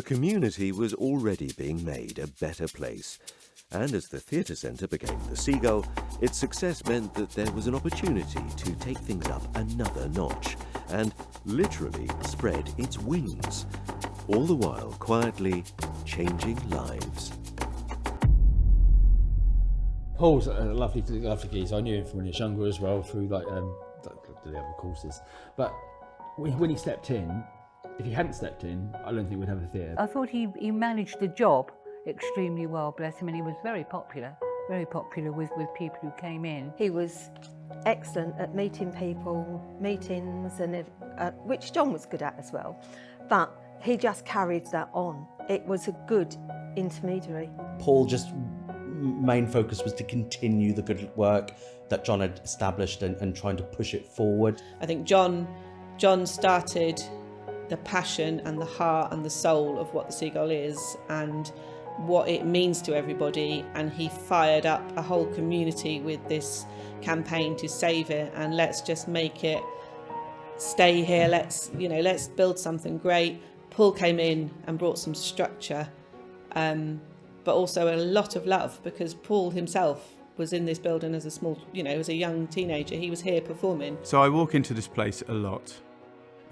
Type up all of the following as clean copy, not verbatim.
The community was already being made a better place. And as the theatre centre became the Seagull, its success meant that there was an opportunity to take things up another notch and literally spread its wings, all the while quietly changing lives. Paul's a lovely geezer. I knew him from when he was younger as well, through the other courses. But when he stepped in, if he hadn't stepped in, I don't think we'd have a theatre. I thought he managed the job extremely well, bless him, and he was very popular with people who came in. He was excellent at meeting people, meetings, and which John was good at as well. But he just carried that on. It was a good intermediary. Paul just main focus was to continue the good work that John had established and trying to push it forward. I think John started the passion and the heart and the soul of what the Seagull is and what it means to everybody, and he fired up a whole community with this campaign to save it and let's just make it stay here, let's build something great. Paul came in and brought some structure, but also a lot of love, because Paul himself was in this building as a young teenager. He was here performing. So I walk into this place a lot,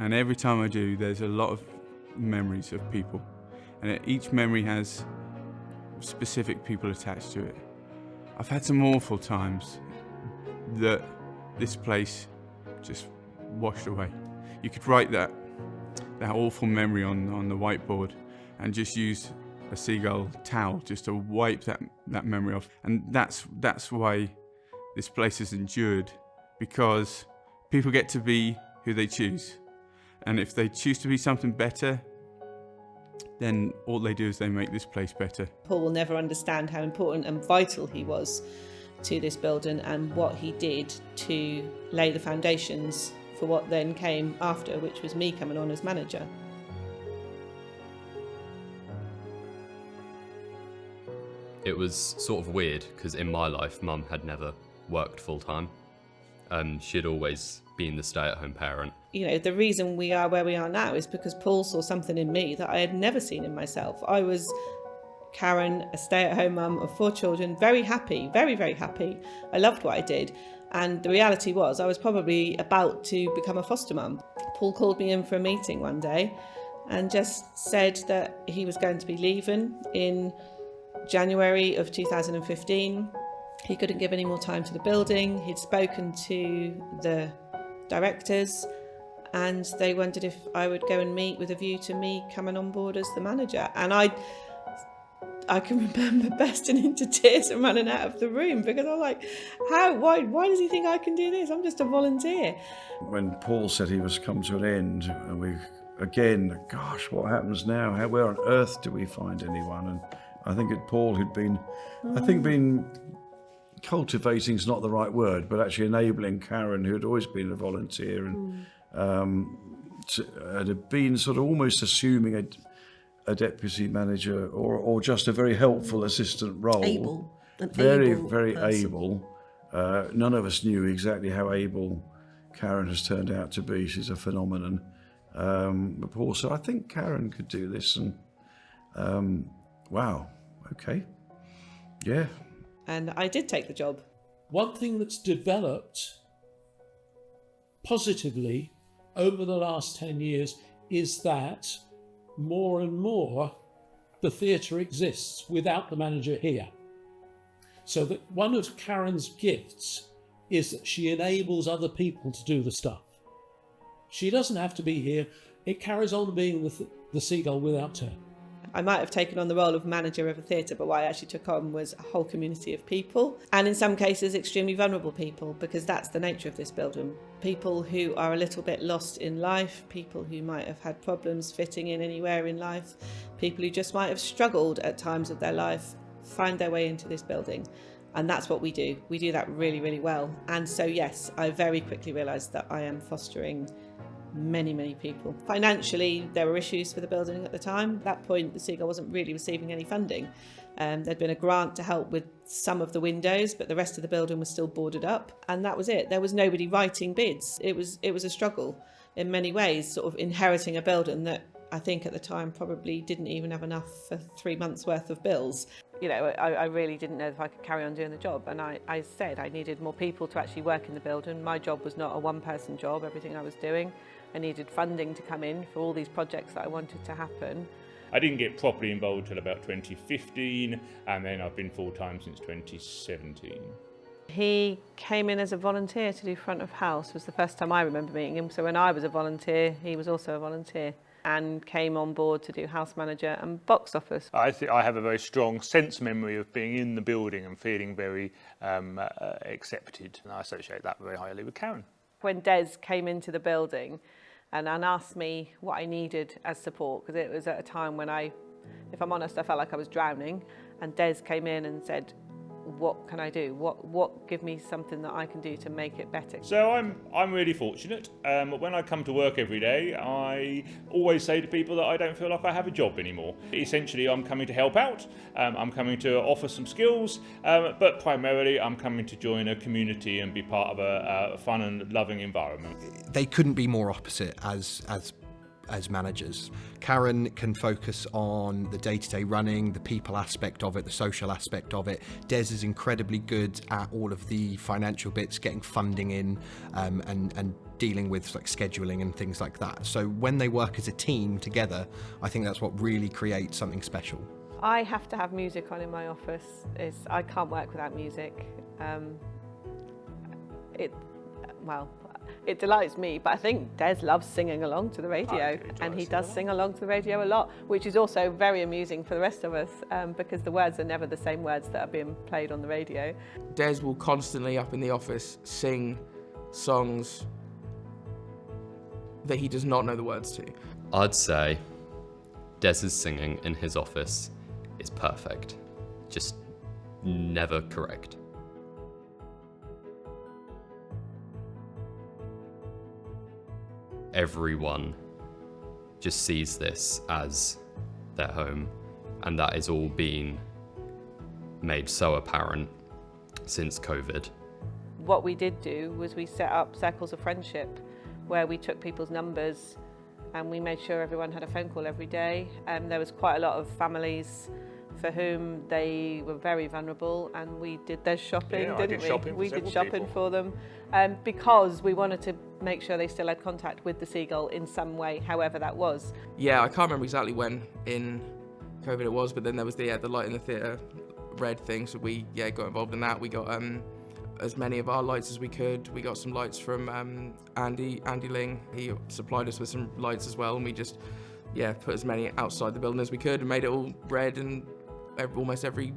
and every time I do, there's a lot of memories of people, and each memory has specific people attached to it. I've had some awful times that this place just washed away. You could write that awful memory on the whiteboard and just use a Seagull towel just to wipe that memory off. And that's why this place has endured, because people get to be who they choose. And if they choose to be something better, then all they do is they make this place better. Paul will never understand how important and vital he was to this building and what he did to lay the foundations for what then came after, which was me coming on as manager. It was sort of weird because in my life, Mum had never worked full time. She'd always been the stay-at-home parent. The reason we are where we are now is because Paul saw something in me that I had never seen in myself. I was Karen, a stay-at-home mum of 4 children, very happy, very, very happy. I loved what I did. And the reality was I was probably about to become a foster mum. Paul called me in for a meeting one day and just said that he was going to be leaving in January of 2015. He couldn't give any more time to the building. He'd spoken to the directors and they wondered if I would go and meet with a view to me coming on board as the manager. And I can remember bursting into tears and running out of the room because I was like, why does he think I can do this? I'm just a volunteer. When Paul said he was come to an end, and we again, gosh, what happens now? Where on earth do we find anyone? And I think Paul had been, cultivating is not the right word, but actually enabling Karen, who had always been a volunteer, and had been sort of almost assuming a deputy manager or just a very helpful assistant role. Very able. None of us knew exactly how able Karen has turned out to be. She's a phenomenon. But Paul said, I think Karen could do this. And wow, okay, yeah. And I did take the job. One thing that's developed positively over the last 10 years is that more and more the theatre exists without the manager here. So that one of Karen's gifts is that she enables other people to do the stuff. She doesn't have to be here. It carries on being the Seagull without her. I might have taken on the role of manager of a theatre, but what I actually took on was a whole community of people, and in some cases extremely vulnerable people, because that's the nature of this building. People who are a little bit lost in life, people who might have had problems fitting in anywhere in life, people who just might have struggled at times of their life, find their way into this building. And that's what we do. We do that really, really well. And so yes, I very quickly realised that I am fostering many, many people. Financially, there were issues for the building at the time. At that point, the Seagull wasn't really receiving any funding. There'd been a grant to help with some of the windows, but the rest of the building was still boarded up. And that was it. There was nobody writing bids. It was a struggle in many ways, sort of inheriting a building that I think at the time probably didn't even have enough for 3 months worth of bills. You know, I really didn't know if I could carry on doing the job, and I said I needed more people to actually work in the building. My job was not a one-person job, everything I was doing. I needed funding to come in for all these projects that I wanted to happen. I didn't get properly involved till about 2015, and then I've been full-time since 2017. He came in as a volunteer to do front of house. Was the first time I remember meeting him. So when I was a volunteer, he was also a volunteer, and came on board to do house manager and box office. I think I have a very strong sense memory of being in the building and feeling very accepted, and I associate that very highly with Karen. When Des came into the building and asked me what I needed as support, because it was at a time when if I'm honest, I felt like I was drowning, and Des came in and said, what can I do? What give me something that I can do to make it better? So I'm really fortunate. When I come to work every day, I always say to people that I don't feel like I have a job anymore. Essentially, I'm coming to help out. I'm coming to offer some skills, but primarily I'm coming to join a community and be part of a fun and loving environment. They couldn't be more opposite as managers. Karen can focus on the day-to-day running, the people aspect of it, the social aspect of it. Des is incredibly good at all of the financial bits, getting funding in, and dealing with like scheduling and things like that. So when they work as a team together, I think that's what really creates something special. I have to have music on in my office. I can't work without music. It delights me, but I think Des loves singing along to the radio, and he does sing along to the radio a lot, which is also very amusing for the rest of us, because the words are never the same words that are being played on the radio. Des will constantly up in the office sing songs that he does not know the words to. I'd say Des's singing in his office is perfect, just never correct. Everyone just sees this as their home, and that is all been made so apparent since COVID. What we did do was we set up circles of friendship where we took people's numbers and we made sure everyone had a phone call every day. There was quite a lot of families for whom they were very vulnerable, and we did their shopping, didn't we? We did shopping for them, because we wanted to make sure they still had contact with the Seagull in some way, however that was. Yeah, I can't remember exactly when in COVID it was, but then there was the light in the theatre red thing, so we got involved in that. We got as many of our lights as we could. We got some lights from Andy Ling. He supplied us with some lights as well, and we just put as many outside the building as we could and made it all red, and almost every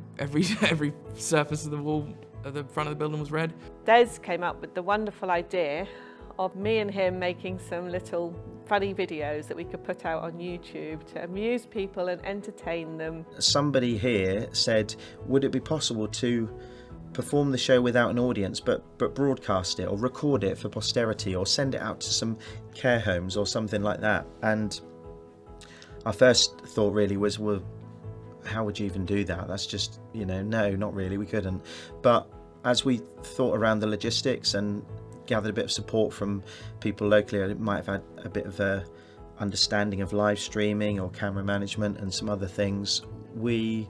surface of the wall at the front of the building was red. Des came up with the wonderful idea of me and him making some little funny videos that we could put out on YouTube to amuse people and entertain them. Somebody here said, would it be possible to perform the show without an audience but broadcast it or record it for posterity or send it out to some care homes or something like that? And our first thought really was, well, how would you even do that? That's just, no, not really, we couldn't. But as we thought around the logistics and gathered a bit of support from people locally, I might have had a bit of a understanding of live streaming or camera management and some other things. We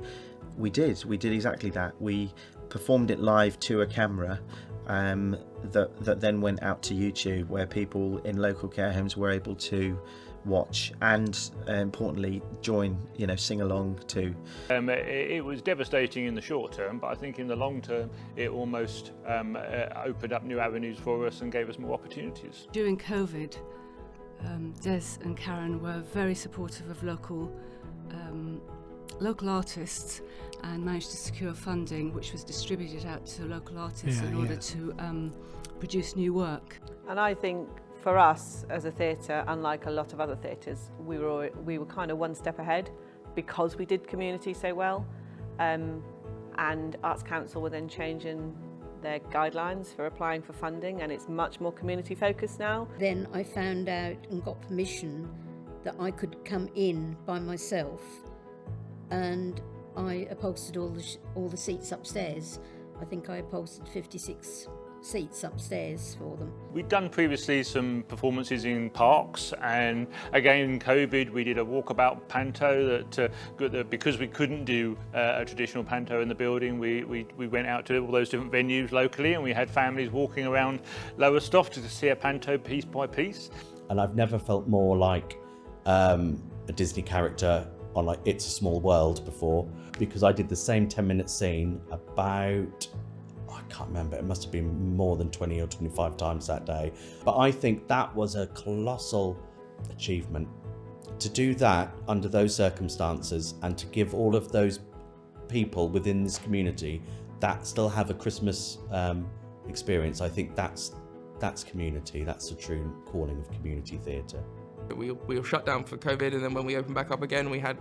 did exactly that. We performed it live to a camera that then went out to YouTube, where people in local care homes were able to watch and importantly join, sing along too. It was devastating in the short term, but I think in the long term it almost opened up new avenues for us and gave us more opportunities. During COVID, Des and Karen were very supportive of local artists and managed to secure funding which was distributed out to local artists in order to produce new work. And I think for us as a theatre, unlike a lot of other theatres, we were kind of one step ahead because we did community so well, and Arts Council were then changing their guidelines for applying for funding, and it's much more community focused now. Then I found out and got permission that I could come in by myself, and I upholstered all the seats upstairs. I think I upholstered 56 seats upstairs for them. We'd done previously some performances in parks, and again in COVID we did a walkabout panto that because we couldn't do a traditional panto in the building, we went out to all those different venues locally, and we had families walking around Lowestoft to see a panto piece by piece. And I've never felt more like a Disney character on like It's a Small World before, because I did the same 10-minute scene about, I can't remember, it must have been more than 20 or 25 times that day. But I think that was a colossal achievement. To do that under those circumstances and to give all of those people within this community that still have a Christmas experience, I think that's community. That's the true calling of community theatre. We were shut down for COVID, and then when we opened back up again, we had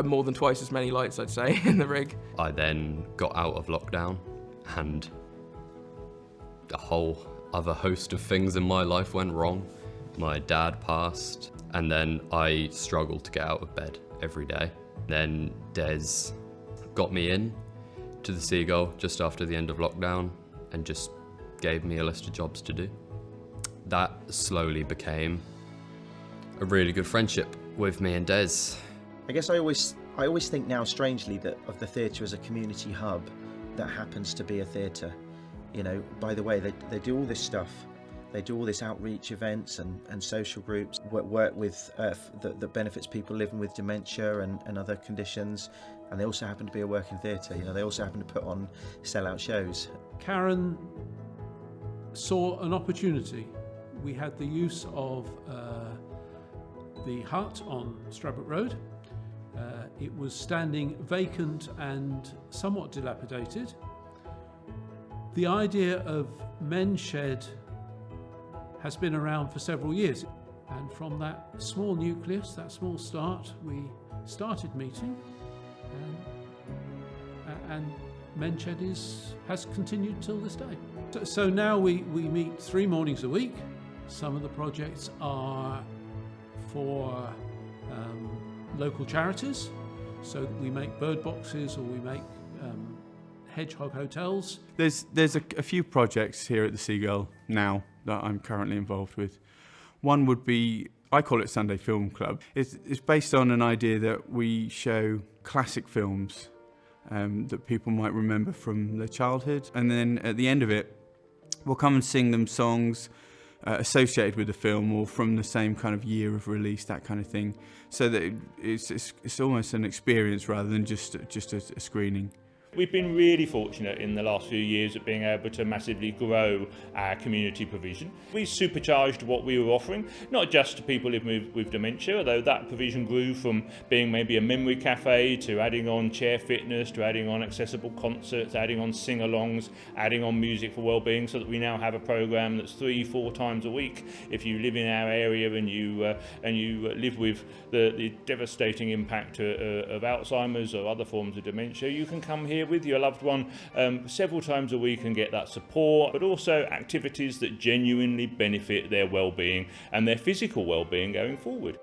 more than twice as many lights, I'd say, in the rig. I then got out of lockdown, and a whole other host of things in my life went wrong. My dad passed, and then I struggled to get out of bed every day. Then Des got me in to the Seagull just after the end of lockdown and just gave me a list of jobs to do. That slowly became a really good friendship with me and Des. I guess I always think now, strangely, that of the theatre as a community hub that happens to be a theatre. You know, by the way, they do all this stuff. They do all this outreach events and social groups, work with that benefits people living with dementia and other conditions. And they also happen to be a working theatre. You know, they also happen to put on sellout shows. Karen saw an opportunity. We had the use of the hut on Stradbroke Road. It was standing vacant and somewhat dilapidated. The idea of men's shed has been around for several years, and from that small nucleus, that small start, we started meeting, and men's shed has continued till this day. So now we meet 3 mornings a week. Some of the projects are for local charities, so we make bird boxes or we make hedgehog hotels. There's a few projects here at the Seagull now that I'm currently involved with. One would be, I call it Sunday Film Club. It's based on an idea that we show classic films that people might remember from their childhood, and then at the end of it we'll come and sing them songs associated with the film or from the same kind of year of release, that kind of thing, so that it's almost an experience rather than just a screening. We've been really fortunate in the last few years at being able to massively grow our community provision. We supercharged what we were offering, not just to people living with dementia, although that provision grew from being maybe a memory cafe to adding on chair fitness, to adding on accessible concerts, adding on sing-alongs, adding on music for wellbeing, so that we now have a programme that's 3-4 times a week. If you live in our area and you live with the devastating impact of Alzheimer's or other forms of dementia, you can come here with your loved one several times a week and get that support, but also activities that genuinely benefit their well-being and their physical well-being going forward.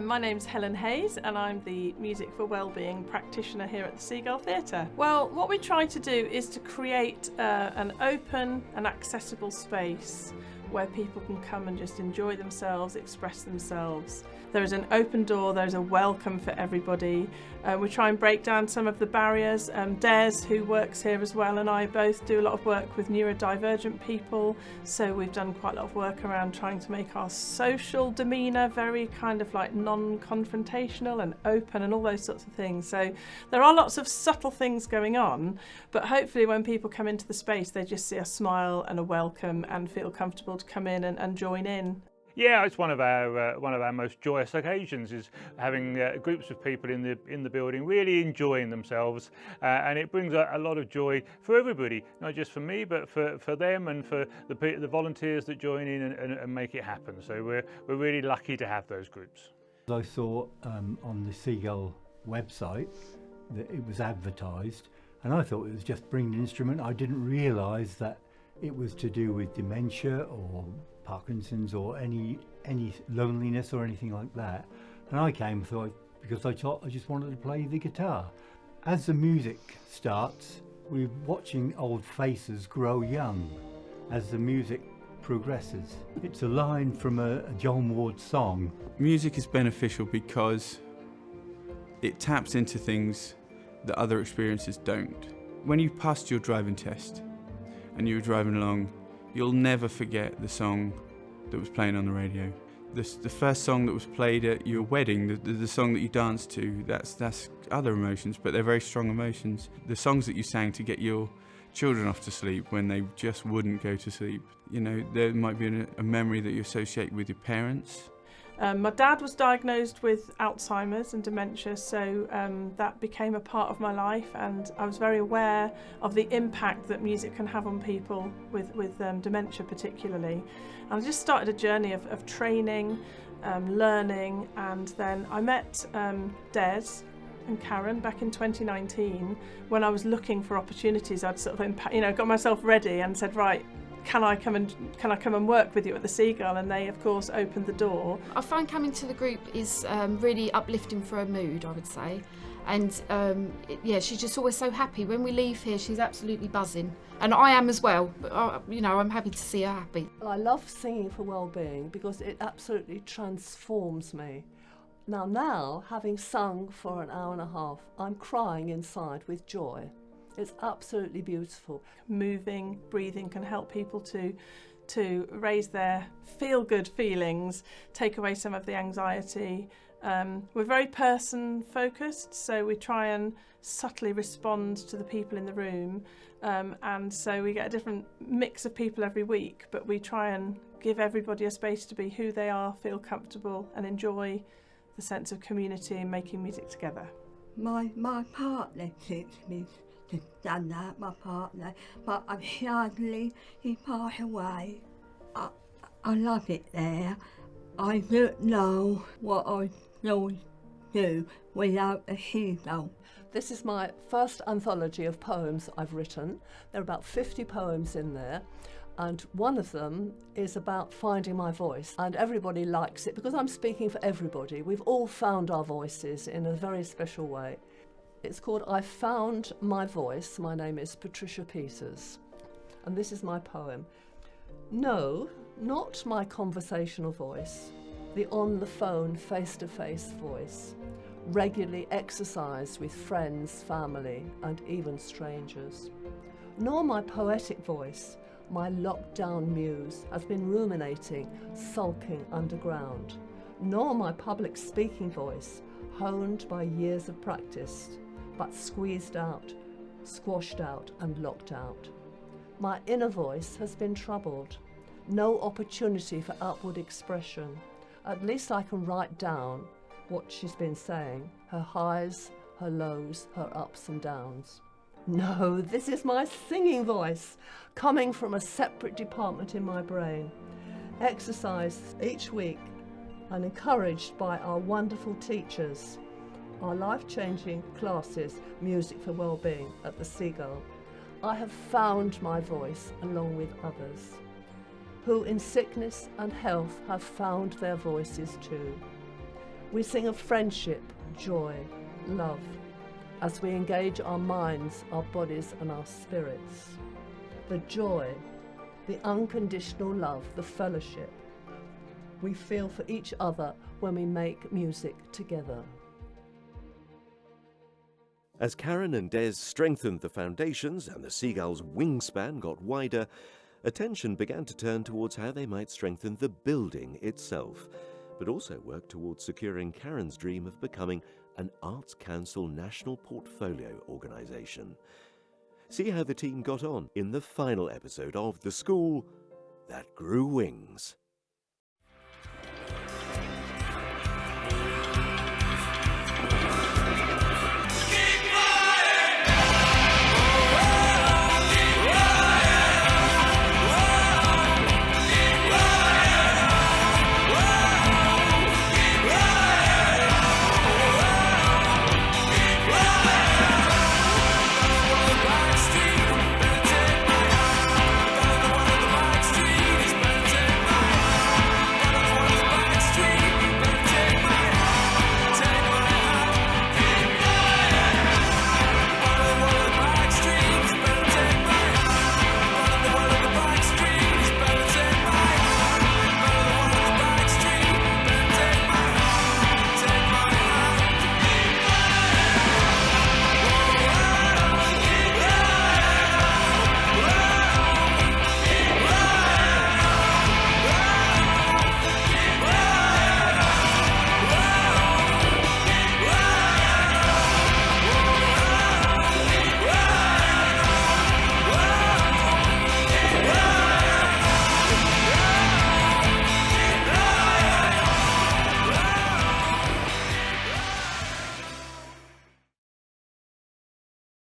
My name's Helen Hayes and I'm the Music for Wellbeing practitioner here at the Seagull Theatre. Well, what we try to do is to create an open and accessible space where people can come and just enjoy themselves, express themselves. There is an open door, there's a welcome for everybody. We try and break down some of the barriers. Des, who works here as well, and I both do a lot of work with neurodivergent people, so we've done quite a lot of work around trying to make our social demeanour very kind of like non-confrontational and open and all those sorts of things. So there are lots of subtle things going on, but hopefully when people come into the space they just see a smile and a welcome and feel comfortable to come in and join in. Yeah, it's one of our most joyous occasions, is having groups of people in the building really enjoying themselves, and it brings a lot of joy for everybody, not just for me, but for them and for the volunteers that join in and make it happen. So we're really lucky to have those groups. I saw on the Seagull website that it was advertised, and I thought it was just bringing an instrument. I didn't realise that it was to do with dementia or Parkinson's or any loneliness or anything like that. And I came because I thought I just wanted to play the guitar. As the music starts, we're watching old faces grow young as the music progresses. It's a line from a John Ward song. Music is beneficial because it taps into things that other experiences don't. When you passed your driving test and you were driving along, you'll never forget the song that was playing on the radio. The first song that was played at your wedding, the song that you danced to, that's other emotions, but they're very strong emotions. The songs that you sang to get your children off to sleep when they just wouldn't go to sleep. You know, there might be a memory that you associate with your parents. My dad was diagnosed with Alzheimer's and dementia, so that became a part of my life, and I was very aware of the impact that music can have on people with dementia particularly. And I just started a journey of training, learning, and then I met Des and Karen back in 2019 when I was looking for opportunities. I'd sort of got myself ready and said, right, can I come and work with you at the Seagull? And they of course opened the door. I find coming to the group is really uplifting for her mood, I would say. And yeah, she's just always so happy. When we leave here, she's absolutely buzzing. And I am as well, but I'm happy to see her happy. I love singing for Wellbeing because it absolutely transforms me. Now, having sung for an hour and a half, I'm crying inside with joy. It's absolutely beautiful. Moving, breathing can help people to raise their feel-good feelings, take away some of the anxiety. We're very person-focused, so we try and subtly respond to the people in the room, and so we get a different mix of people every week, but we try and give everybody a space to be who they are, feel comfortable and enjoy the sense of community and making music together. My partner teaches me to done that, my partner, but sadly he passed away. I love it there. I don't know what I would do without a Seagull. This is my first anthology of poems I've written. There are about 50 poems in there, and one of them is about finding my voice, and everybody likes it because I'm speaking for everybody. We've all found our voices in a very special way. It's called I Found My Voice. My name is Patricia Peters, and this is my poem. No, not my conversational voice, the on-the-phone, face-to-face voice, regularly exercised with friends, family, and even strangers. Nor my poetic voice, my locked-down muse has been ruminating, sulking underground. Nor my public speaking voice, honed by years of practice, but squeezed out, squashed out and locked out. My inner voice has been troubled. No opportunity for outward expression. At least I can write down what she's been saying, her highs, her lows, her ups and downs. No, this is my singing voice, coming from a separate department in my brain, exercised each week and encouraged by our wonderful teachers, our life-changing classes, Music for Wellbeing at the Seagull. I have found my voice along with others, who in sickness and health have found their voices too. We sing of friendship, joy, love, as we engage our minds, our bodies and our spirits. The joy, the unconditional love, the fellowship we feel for each other when we make music together. As Karen and Des strengthened the foundations and the Seagull's wingspan got wider, attention began to turn towards how they might strengthen the building itself, but also work towards securing Karen's dream of becoming an Arts Council National Portfolio organisation. See how the team got on in the final episode of The School That Grew Wings.